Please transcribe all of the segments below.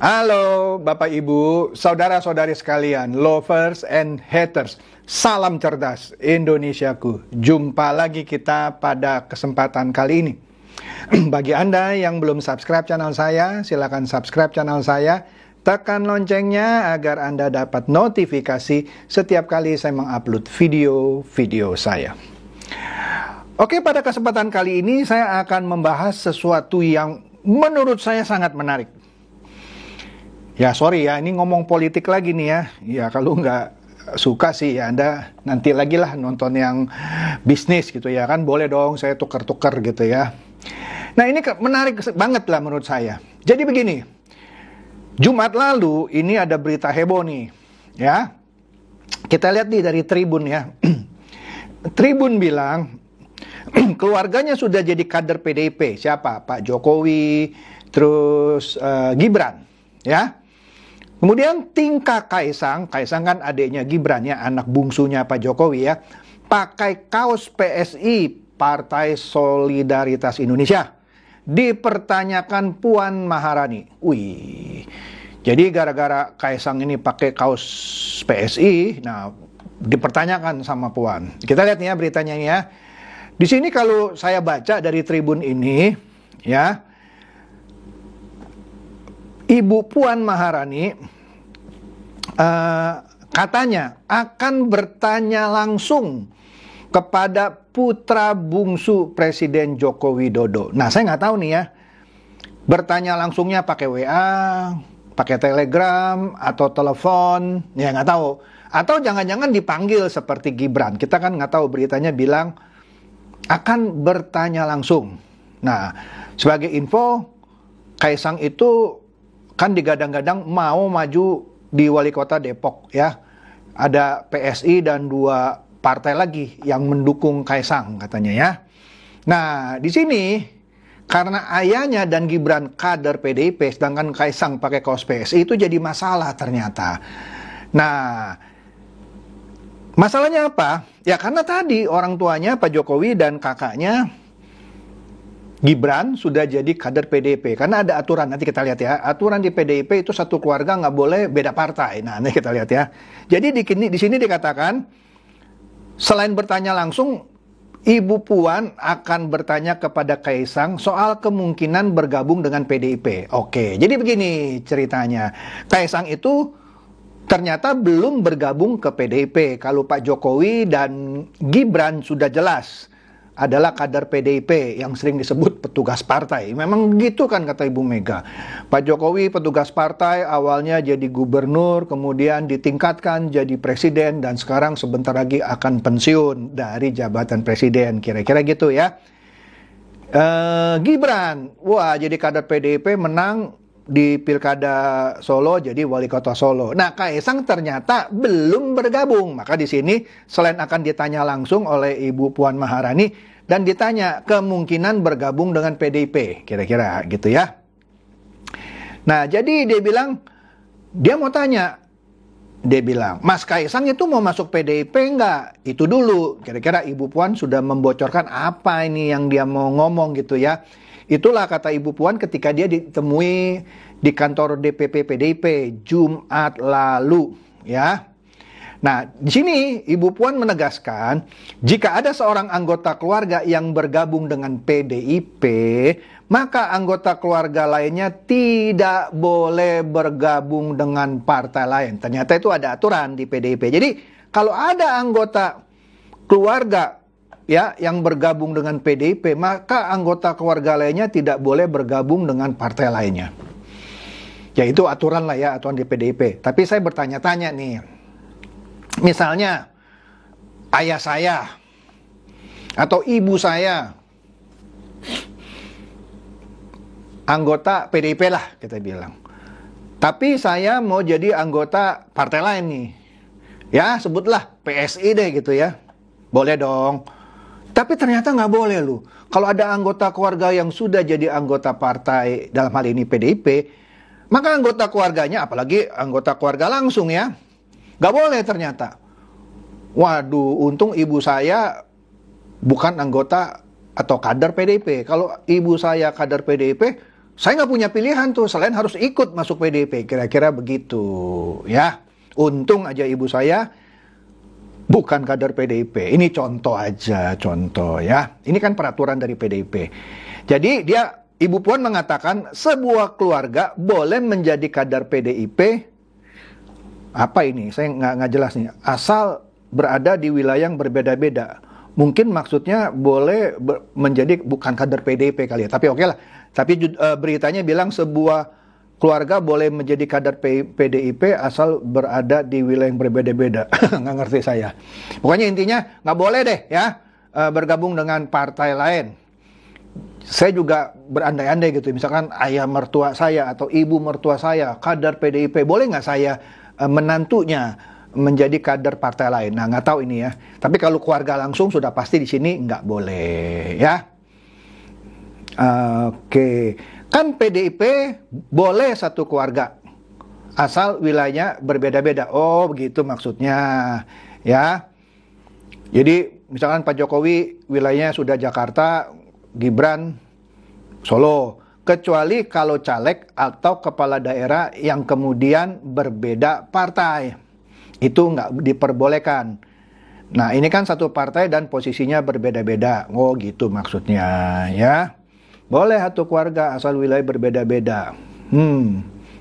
Halo Bapak Ibu, saudara-saudari sekalian, lovers and haters. Salam cerdas Indonesiaku. Jumpa lagi kita pada kesempatan kali ini. Bagi Anda yang belum subscribe channel saya, silakan subscribe channel saya. Tekan loncengnya agar Anda dapat notifikasi setiap kali saya mengupload video-video saya. Oke, pada kesempatan kali ini saya akan membahas sesuatu yang menurut saya sangat menarik. Ya sorry ya, ini ngomong politik lagi nih ya. Ya kalau nggak suka sih ya Anda nanti lagi lah nonton yang bisnis gitu ya kan. Boleh dong saya tukar-tukar gitu ya. Nah ini menarik banget lah menurut saya. Jadi begini, Jumat lalu ini ada berita heboh nih ya. Kita lihat nih dari Tribun ya. Tribun bilang keluarganya sudah jadi kader PDIP. Siapa? Pak Jokowi, terus Gibran ya. Kemudian tingkah Kaisang kan adiknya Gibran ya, anak bungsunya Pak Jokowi ya, pakai kaos PSI, Partai Solidaritas Indonesia. Dipertanyakan Puan Maharani. Wih, jadi gara-gara Kaisang ini pakai kaos PSI, nah dipertanyakan sama Puan. Kita lihat nih ya beritanya ya. Di sini kalau saya baca dari Tribun ini ya, Ibu Puan Maharani katanya akan bertanya langsung kepada putra bungsu Presiden Joko Widodo. Nah, saya nggak tahu nih ya, bertanya langsungnya pakai WA, pakai Telegram, atau telepon, ya nggak tahu. Atau jangan-jangan dipanggil seperti Gibran. Kita kan nggak tahu, beritanya bilang akan bertanya langsung. Nah, sebagai info, Kaisang itu kan digadang-gadang mau maju di wali kota Depok ya. Ada PSI dan 2 partai lagi yang mendukung Kaisang katanya ya. Nah, di sini karena ayahnya dan Gibran kader PDIP sedangkan Kaisang pakai kaos PSI itu jadi masalah ternyata. Nah, masalahnya apa? Ya karena tadi orang tuanya Pak Jokowi dan kakaknya Gibran sudah jadi kader PDIP. Karena ada aturan, nanti kita lihat ya. Aturan di PDIP itu satu keluarga nggak boleh beda partai. Nah, nanti kita lihat ya. Jadi di sini dikatakan, selain bertanya langsung, Ibu Puan akan bertanya kepada Kaisang soal kemungkinan bergabung dengan PDIP. Oke, jadi begini ceritanya. Kaisang itu ternyata belum bergabung ke PDIP. Kalau Pak Jokowi dan Gibran sudah jelas adalah kader PDIP yang sering disebut petugas partai. Memang begitu kan kata Ibu Mega. Pak Jokowi petugas partai, awalnya jadi gubernur, kemudian ditingkatkan jadi presiden, dan sekarang sebentar lagi akan pensiun dari jabatan presiden. Kira-kira gitu ya. Gibran, wah jadi kader PDIP, menang di Pilkada Solo jadi wali kota Solo. Nah, Kaisang ternyata belum bergabung. Maka di sini selain akan ditanya langsung oleh Ibu Puan Maharani dan ditanya kemungkinan bergabung dengan PDIP, kira-kira gitu ya. Nah, jadi dia bilang dia mau tanya. Dia bilang, Mas Kaisang itu mau masuk PDIP enggak? Itu dulu. Kira-kira Ibu Puan sudah membocorkan apa ini yang dia mau ngomong gitu ya. Itulah kata Ibu Puan ketika dia ditemui di kantor DPP PDIP Jumat lalu ya. Nah, di sini Ibu Puan menegaskan jika ada seorang anggota keluarga yang bergabung dengan PDIP, maka anggota keluarga lainnya tidak boleh bergabung dengan partai lain. Ternyata itu ada aturan di PDIP. Jadi, kalau ada anggota keluarga ya yang bergabung dengan PDIP, maka anggota keluarga lainnya tidak boleh bergabung dengan partai lainnya. Ya itu aturan lah ya, aturan di PDIP. Tapi saya bertanya-tanya nih, misalnya ayah saya atau ibu saya anggota PDIP lah kita bilang, tapi saya mau jadi anggota partai lain nih, ya sebutlah PSI deh gitu ya, boleh dong. Tapi ternyata nggak boleh loh. Kalau ada anggota keluarga yang sudah jadi anggota partai, dalam hal ini PDIP, maka anggota keluarganya, apalagi anggota keluarga langsung ya, nggak boleh ternyata. Waduh, untung ibu saya bukan anggota atau kader PDIP. Kalau ibu saya kader PDIP, saya nggak punya pilihan tuh selain harus ikut masuk PDIP. Kira-kira begitu ya. Untung aja ibu saya bukan kader PDIP. Ini contoh aja, contoh ya. Ini kan peraturan dari PDIP. Jadi Ibu Puan mengatakan sebuah keluarga boleh menjadi kader PDIP. Apa ini? Saya nggak jelas nih. Asal berada di wilayah yang berbeda-beda. Mungkin maksudnya boleh menjadi bukan kader PDIP kali ya. Tapi oke lah. Tapi beritanya bilang sebuah keluarga boleh menjadi kader PDIP asal berada di wilayah yang berbeda-beda. Nggak ngerti saya. Pokoknya intinya nggak boleh deh ya bergabung dengan partai lain. Saya juga berandai-andai gitu. Misalkan ayah mertua saya atau ibu mertua saya kader PDIP. Boleh nggak saya menantunya menjadi kader partai lain? Nah nggak tahu ini ya. Tapi kalau keluarga langsung sudah pasti di sini nggak boleh ya. Oke. Kan PDIP boleh satu keluarga asal wilayahnya berbeda-beda. Oh begitu maksudnya ya. Jadi misalkan Pak Jokowi wilayahnya sudah Jakarta, Gibran Solo. Kecuali kalau caleg atau kepala daerah yang kemudian berbeda partai. Itu nggak diperbolehkan. Nah ini kan satu partai dan posisinya berbeda-beda. Oh gitu maksudnya ya. Boleh satu keluarga asal wilayah berbeda-beda.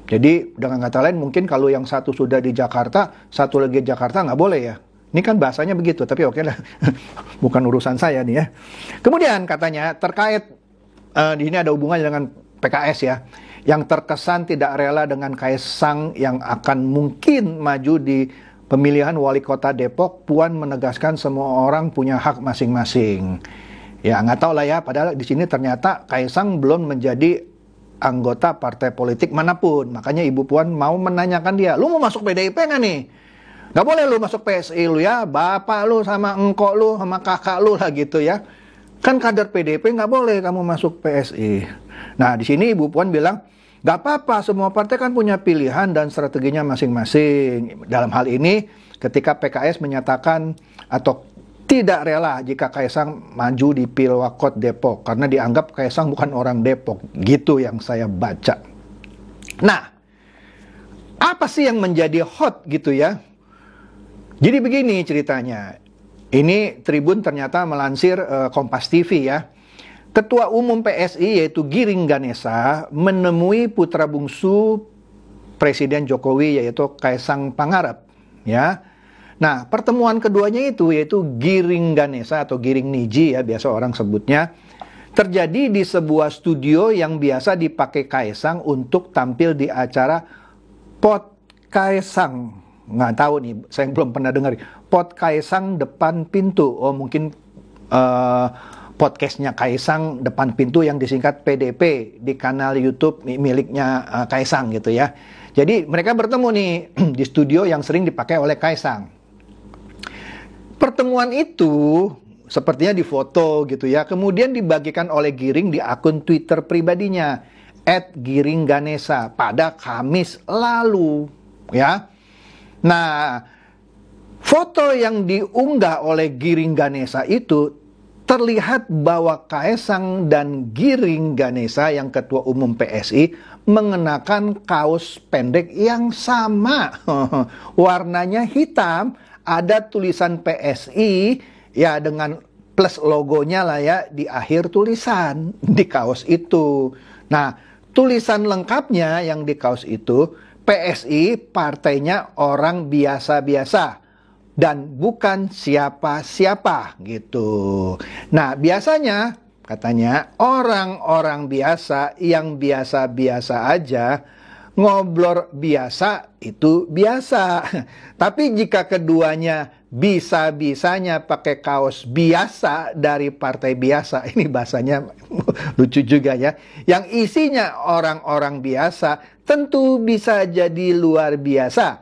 Jadi dengan kata lain mungkin kalau yang satu sudah di Jakarta, satu lagi di Jakarta nggak boleh ya. Ini kan bahasanya begitu, tapi oke lah. Bukan urusan saya nih ya. Kemudian katanya terkait, di sini ada hubungannya dengan PKS ya. Yang terkesan tidak rela dengan Kaisang yang akan mungkin maju di pemilihan wali kota Depok. Puan menegaskan semua orang punya hak masing-masing. Ya nggak tahu lah ya, padahal di sini ternyata Kaisang belum menjadi anggota partai politik manapun. Makanya Ibu Puan mau menanyakan dia, lu mau masuk PDIP nggak nih? Nggak boleh lu masuk PSI lu ya, bapak lu sama engkok lu sama kakak lu lah gitu ya. Kan kader PDIP nggak boleh kamu masuk PSI. Nah di sini Ibu Puan bilang, nggak apa-apa, semua partai kan punya pilihan dan strateginya masing-masing. Dalam hal ini ketika PKS menyatakan atau tidak rela jika Kaisang maju di Pilwakot Depok karena dianggap Kaisang bukan orang Depok. Gitu yang saya baca. Nah, apa sih yang menjadi hot gitu ya? Jadi begini ceritanya. Ini Tribun ternyata melansir Kompas TV ya. Ketua Umum PSI yaitu Giring Ganesa menemui putra bungsu Presiden Jokowi yaitu Kaisang Pangarep ya. Nah, pertemuan keduanya itu yaitu Giring Ganesa atau Giring Niji ya biasa orang sebutnya, terjadi di sebuah studio yang biasa dipakai Kaisang untuk tampil di acara Pot Kaisang. Nggak tahu nih, saya belum pernah dengar. Pot Kaisang Depan Pintu. Oh mungkin podcastnya Kaisang Depan Pintu yang disingkat PDP di kanal YouTube miliknya Kaisang gitu ya. Jadi mereka bertemu nih di studio yang sering dipakai oleh Kaisang. Pertemuan itu sepertinya difoto gitu ya. Kemudian dibagikan oleh Giring di akun Twitter pribadinya @giringganesa pada Kamis lalu ya. Nah, foto yang diunggah oleh Giring Ganesa itu terlihat bahwa Kaisang dan Giring Ganesa yang ketua umum PSI mengenakan kaos pendek yang sama. Warnanya hitam. Ada tulisan PSI ya dengan plus logonya lah ya di akhir tulisan di kaos itu. Nah, tulisan lengkapnya yang di kaos itu PSI partainya orang biasa-biasa dan bukan siapa-siapa gitu. Nah, biasanya katanya orang-orang biasa yang biasa-biasa aja ngobrol biasa itu biasa. Tapi jika keduanya bisa-bisanya pakai kaos biasa dari partai biasa, ini bahasanya lucu juga ya. Yang isinya orang-orang biasa, tentu bisa jadi luar biasa.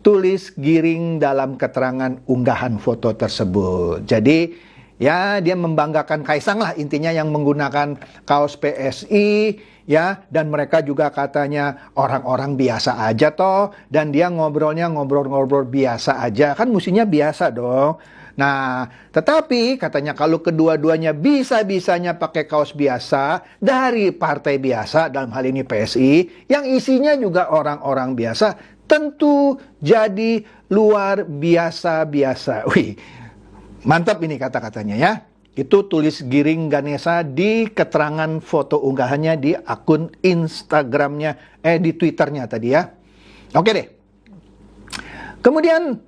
Tulis Giring dalam keterangan unggahan foto tersebut. Jadi Ya, dia membanggakan Kaisang lah intinya yang menggunakan kaos PSI, ya, dan mereka juga katanya orang-orang biasa aja toh, dan dia ngobrolnya ngobrol-ngobrol biasa aja, kan mestinya biasa dong. Nah, tetapi katanya kalau kedua-duanya bisa-bisanya pakai kaos biasa dari partai biasa, dalam hal ini PSI, yang isinya juga orang-orang biasa, tentu jadi luar biasa-biasa. Wih, mantap ini kata-katanya ya. Itu tulis Giring Ganesa di keterangan foto unggahannya di akun Instagramnya, di Twitternya tadi ya. Oke deh. Kemudian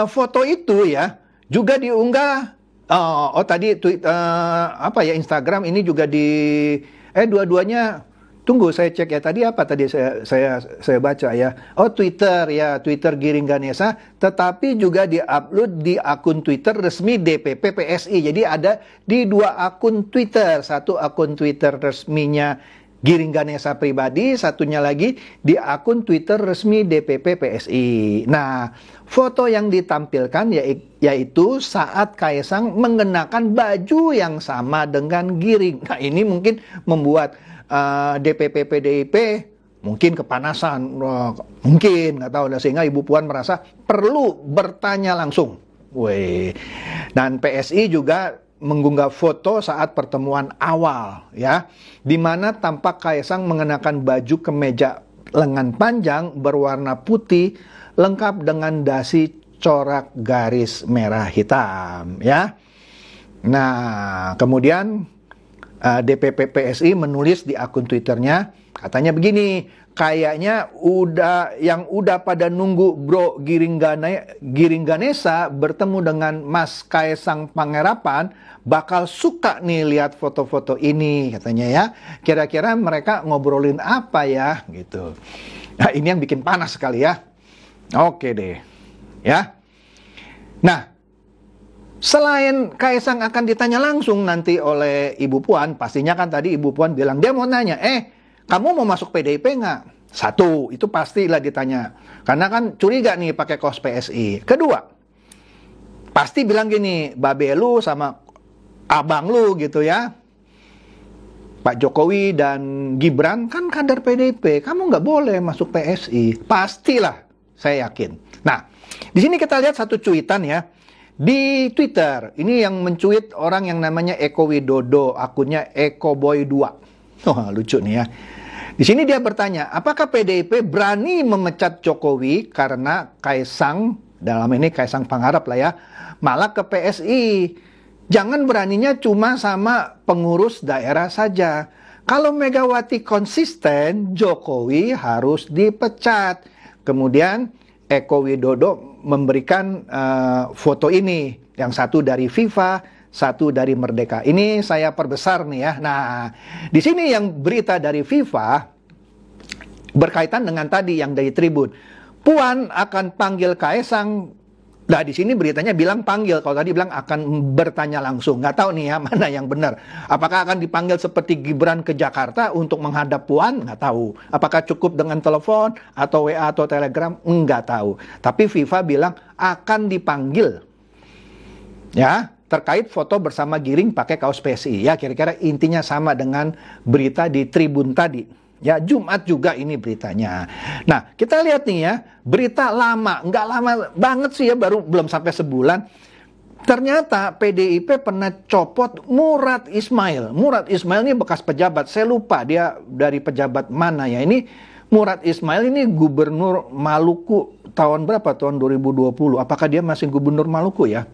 foto itu ya juga diunggah. Tadi Instagram ini juga dua-duanya. Tunggu saya cek ya, tadi apa tadi saya baca ya. Twitter ya, Twitter Giring Ganesa, tetapi juga diupload di akun Twitter resmi DPP PSI. Jadi ada di dua akun Twitter, satu akun Twitter resminya Giring Ganesa pribadi, satunya lagi di akun Twitter resmi DPP PSI. Nah, foto yang ditampilkan yaitu saat Kaisang mengenakan baju yang sama dengan Giring. Nah, ini mungkin membuat DPP PDIP mungkin kepanasan, mungkin nggak tahu, sehingga Ibu Puan merasa perlu bertanya langsung. Dan PSI juga mengunggah foto saat pertemuan awal ya, di mana tampak Kaisang mengenakan baju kemeja lengan panjang berwarna putih lengkap dengan dasi corak garis merah hitam ya. Nah, kemudian DPP PSI menulis di akun Twitternya, katanya begini, kayaknya udah pada nunggu Bro Giring Ganesa bertemu dengan Mas Kaisang Pangarappan, bakal suka nih lihat foto-foto ini, katanya ya. Kira-kira mereka ngobrolin apa ya, gitu. Nah, ini yang bikin panas sekali ya. Oke deh, ya. Nah, selain Kaisang akan ditanya langsung nanti oleh Ibu Puan, pastinya kan tadi Ibu Puan bilang, dia mau nanya, kamu mau masuk PDIP nggak? Satu, itu pastilah ditanya. Karena kan curiga nih pakai kaos PSI. Kedua, pasti bilang gini, babe lu sama abang lu gitu ya, Pak Jokowi dan Gibran kan kader PDIP, kamu nggak boleh masuk PSI. Pastilah, saya yakin. Nah, di sini kita lihat satu cuitan ya. Di Twitter, ini yang mencuit orang yang namanya Eko Widodo, akunnya Ekoboy2. Lucu nih ya. Di sini dia bertanya, apakah PDIP berani memecat Jokowi karena Kaisang, dalam ini Kaisang Pangarep lah ya, malah ke PSI. Jangan beraninya cuma sama pengurus daerah saja. Kalau Megawati konsisten, Jokowi harus dipecat. Kemudian Eko Widodo memberikan foto ini, yang satu dari FIFA, satu dari Merdeka. Ini saya perbesar nih ya. Nah, di sini yang berita dari FIFA berkaitan dengan tadi yang dari Tribun. Puan akan panggil Kaisang. Nah, di sini beritanya bilang panggil. Kalau tadi bilang akan bertanya langsung. Nggak tahu nih ya mana yang benar. Apakah akan dipanggil seperti Gibran ke Jakarta untuk menghadap Puan? Nggak tahu. Apakah cukup dengan telepon atau WA atau Telegram? Nggak tahu. Tapi FIFA bilang akan dipanggil. Ya, terkait foto bersama Giring pakai kaos PSI. Ya, kira-kira intinya sama dengan berita di Tribun tadi. Ya, Jumat juga ini beritanya. Nah, kita lihat nih ya, berita lama, nggak lama banget sih ya, belum sampai sebulan. Ternyata PDIP pernah copot Murad Ismail. Murad Ismail ini bekas pejabat, saya lupa dia dari pejabat mana ya. Ini Murad Ismail ini gubernur Maluku tahun berapa? Tahun 2020. Apakah dia masih gubernur Maluku ya?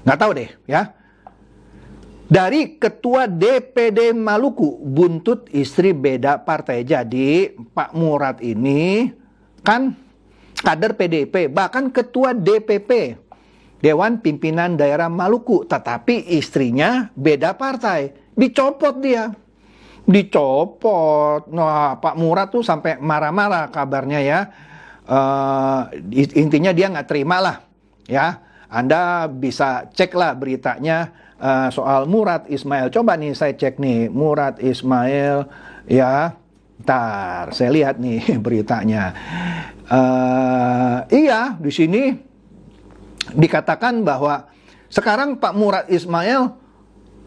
Nggak tahu deh ya. Dari ketua DPD Maluku, buntut istri beda partai. Jadi Pak Murad ini kan kader PDIP, bahkan ketua DPP, Dewan Pimpinan Daerah Maluku. Tetapi istrinya beda partai, dicopot dia. Dicopot. Nah, Pak Murad tuh sampai marah-marah kabarnya ya. Intinya dia nggak terima lah ya. Anda bisa cek lah beritanya soal Murad Ismail. Coba nih saya cek nih, Murad Ismail ya. Ntar saya lihat nih beritanya. Iya, di sini dikatakan bahwa Sekarang Pak Murad Ismail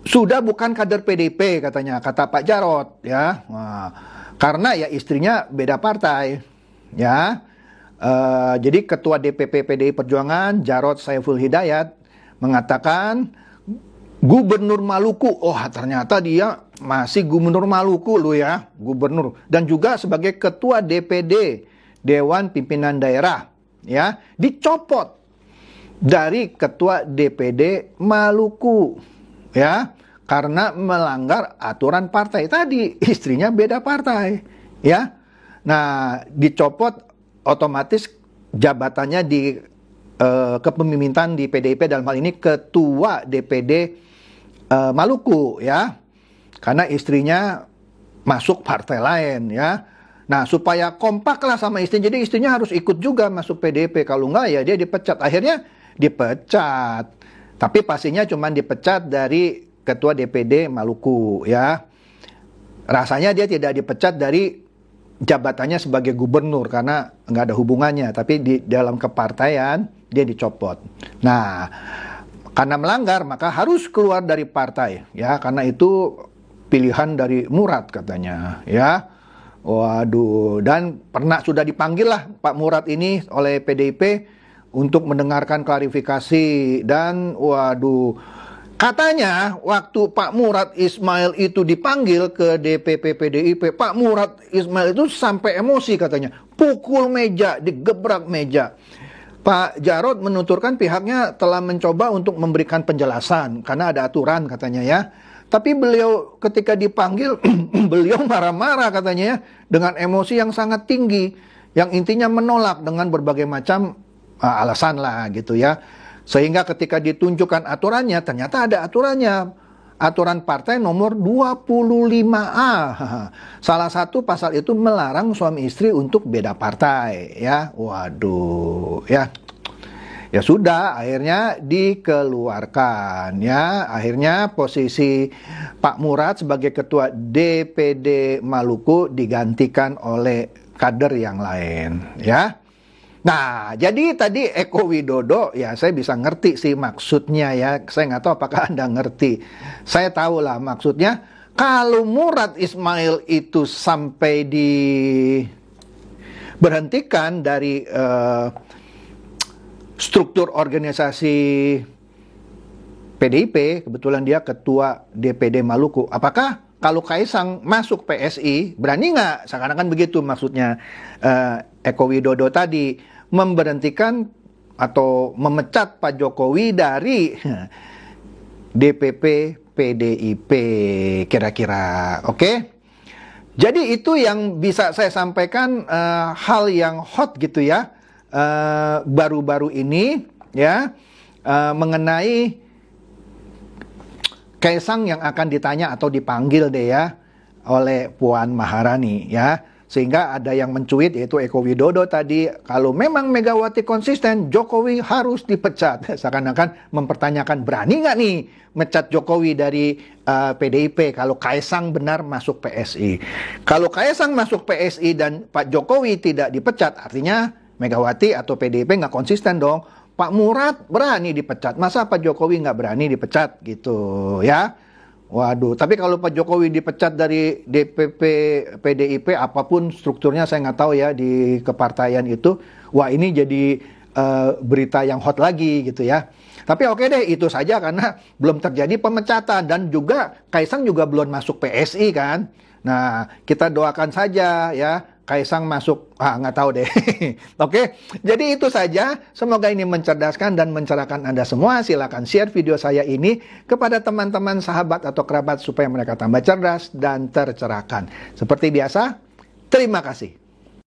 sudah bukan kader PDIP katanya, kata Pak Jarod ya. Nah, karena ya istrinya beda partai ya. Jadi Ketua DPP PDI Perjuangan Jarod Saiful Hidayat mengatakan Gubernur Maluku, oh ternyata dia masih Gubernur Maluku loh ya, Gubernur, dan juga sebagai Ketua DPD Dewan Pimpinan Daerah ya, dicopot dari Ketua DPD Maluku ya, karena melanggar aturan partai tadi, istrinya beda partai ya. Nah, dicopot otomatis jabatannya di kepemimpinan di PDIP, dalam hal ini Ketua DPD Maluku ya, karena istrinya masuk partai lain ya. Nah, supaya kompak lah sama istrinya, jadi istrinya harus ikut juga masuk PDIP, kalau enggak ya dia dipecat. Akhirnya dipecat, tapi pastinya cuma dipecat dari Ketua DPD Maluku ya. Rasanya dia tidak dipecat dari jabatannya sebagai gubernur karena nggak ada hubungannya, tapi di dalam kepartaian dia dicopot. Nah, karena melanggar maka harus keluar dari partai ya, karena itu pilihan dari Murad katanya ya. Waduh, dan sudah dipanggil lah Pak Murad ini oleh PDIP untuk mendengarkan klarifikasi. Dan waduh, katanya waktu Pak Murad Ismail itu dipanggil ke DPP PDIP, Pak Murad Ismail itu sampai emosi katanya, pukul meja, digebrak meja. Pak Jarod menuturkan pihaknya telah mencoba untuk memberikan penjelasan karena ada aturan katanya ya. Tapi beliau ketika dipanggil beliau marah-marah katanya ya, dengan emosi yang sangat tinggi, yang intinya menolak dengan berbagai macam alasan lah gitu ya. Sehingga ketika ditunjukkan aturannya, ternyata ada aturannya. Aturan partai nomor 25A. Salah satu pasal itu melarang suami istri untuk beda partai ya. Waduh ya. Ya sudah, akhirnya dikeluarkan ya. Akhirnya posisi Pak Murad sebagai Ketua DPD Maluku digantikan oleh kader yang lain ya. Nah, jadi tadi Eko Widodo, ya saya bisa ngerti sih maksudnya ya. Saya nggak tahu apakah Anda ngerti. Saya tahu lah maksudnya. Kalau Murad Ismail itu sampai diberhentikan dari struktur organisasi PDIP, kebetulan dia Ketua DPD Maluku. Apakah kalau Kaisang masuk PSI, berani nggak? Seakan-akan begitu maksudnya Eko Widodo tadi, memberhentikan atau memecat Pak Jokowi dari DPP PDIP kira-kira. Oke? Jadi itu yang bisa saya sampaikan, hal yang hot gitu ya, baru-baru ini ya, mengenai Kaisang yang akan ditanya atau dipanggil deh ya oleh Puan Maharani ya. Sehingga ada yang mencuit, yaitu Eko Widodo tadi, kalau memang Megawati konsisten, Jokowi harus dipecat. Seakan-akan mempertanyakan, berani nggak nih mecat Jokowi dari PDIP kalau Kaisang benar masuk PSI. Kalau Kaisang masuk PSI dan Pak Jokowi tidak dipecat, artinya Megawati atau PDIP nggak konsisten dong. Pak Murad berani dipecat, masa Pak Jokowi nggak berani dipecat gitu ya. Waduh, tapi kalau Pak Jokowi dipecat dari DPP PDIP, apapun strukturnya saya nggak tahu ya di kepartaian itu, wah ini jadi berita yang hot lagi gitu ya. Tapi oke deh, itu saja karena belum terjadi pemecatan dan juga Kaisang juga belum masuk PSI kan. Nah, kita doakan saja ya Kaisang masuk, nggak tahu deh. Oke, jadi itu saja. Semoga ini mencerdaskan dan mencerahkan Anda semua. Silakan share video saya ini kepada teman-teman, sahabat, atau kerabat supaya mereka tambah cerdas dan tercerahkan. Seperti biasa, terima kasih.